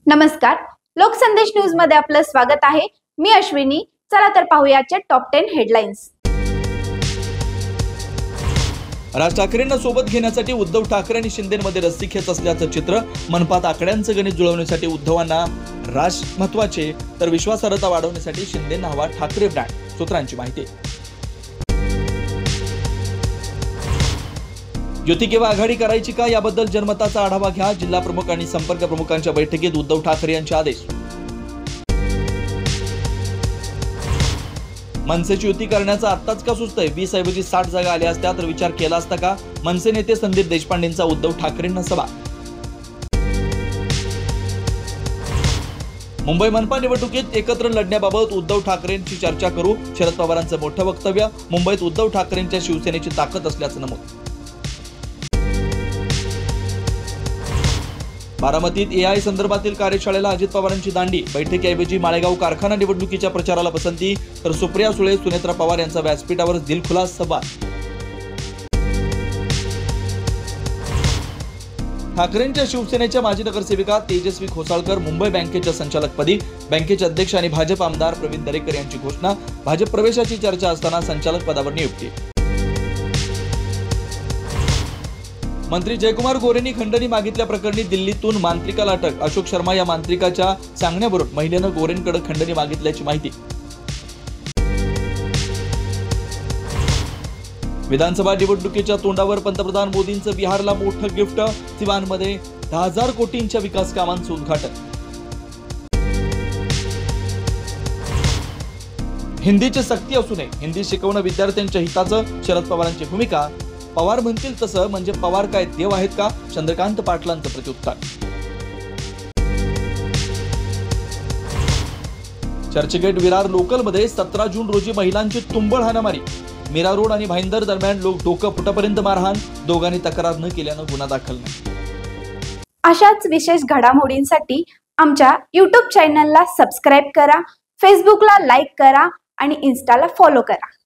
नमस्कार, लोकसंदेश न्यूज मध्ये आपलं स्वागत आहे। मी अश्विनी। चला तर पाहूयाच्या टॉप 10 हेडलाईन्स। राज ठाकरेंना सोबत घेण्यासाठी उद्धव ठाकरे आणि शिंदेमध्ये रस्सी खेच असल्याचं चित्र। मनपात आकड्यांचं गणित जुळवण्यासाठी उद्धवांना राज महत्वाचे, तर विश्वासार्हता वाढवण्यासाठी शिंदेंना हवा ठाकरे ब्रँड। सूत्रांची माहिती। युती किंवा आघाडी करायची का याबद्दल जनमताचा आढावा घ्या। जिल्हा प्रमुख आणि संपर्क प्रमुखांच्या बैठकीत उद्धव ठाकरे यांचे आदेश। मनसेची युती करण्याचा आत्ताच का सुचतंय? 20 ऐवजी 60 जागा आल्या असत्या तर विचार केला असता का? मनसे नेते संदीप देशपांडेंचा उद्धव ठाकरेंना सवाल। मुंबई मनपा निवडणुकीत एकत्र लढण्याबाबत उद्धव ठाकरेंची चर्चा करू। शरद पवारांचं मोठं वक्तव्य। मुंबईत उद्धव ठाकरेंच्या शिवसेनेची ताकद असल्याचं नमूद। बारामतीत एआय संदर्भातील कार्यशाळेला अजित पवारांची दांडी। बैठकीऐवजी माळेगाव कारखाना निवडणुकीच्या प्रचाराला पसंती, तर सुप्रिया सुळे सुनेत्रा पवार यांचा व्यासपीठावर दिलखुलास संवाद। ठाकरेंच्या शिवसेनेच्या माजी नगरसेविका तेजस्वी खोसाळकर मुंबई बँकेच्या संचालकपदी। बँकेचे अध्यक्ष आणि भाजप आमदार प्रवीण दरेकर यांची घोषणा। भाजप प्रवेशाची चर्चा असताना संचालक पदावर नियुक्ती। मंत्री जयकुमार गोरेंनी खंडणी मागितल्या प्रकरणी दिल्लीतून मांत्रिकाला अटक। अशोक शर्मा या मांत्रिकाच्या सांगण्यावरून महिलेनं गोरेंकडे खंडणी मागितल्याची माहिती। विधानसभा निवडणुकीच्या तोंडावर पंतप्रधान मोदींचं बिहारला मोठं गिफ्ट। सिवानमध्ये 10,000 कोटींच्या विकास कामांचं उद्घाटन। हिंदीची सक्ती असू नये, हिंदी शिकवणं विद्यार्थ्यांच्या हिताचं। शरद पवारांची भूमिका। पवार म्हणतील तसं म्हणजे पवार काय देव आहेत का? चंद्रकांत पाटलांचं प्रत्युत्तर। चर्चगेट विरार लोकलमध्ये 17 जून रोजी महिलांची तुंबळ हाणामारी। मीरा रोड आणि भाईंदर दरम्यान लोक डोकं फुटापर्यंत मारहाण। दोघांनी तक्रार न केल्यानं गुन्हा दाखल नाही। अशाच विशेष घडामोडींसाठी आमच्या YouTube चॅनलला सबस्क्राइब करा, फेसबुकला लाईक करा आणि इन्स्टाला फॉलो करा।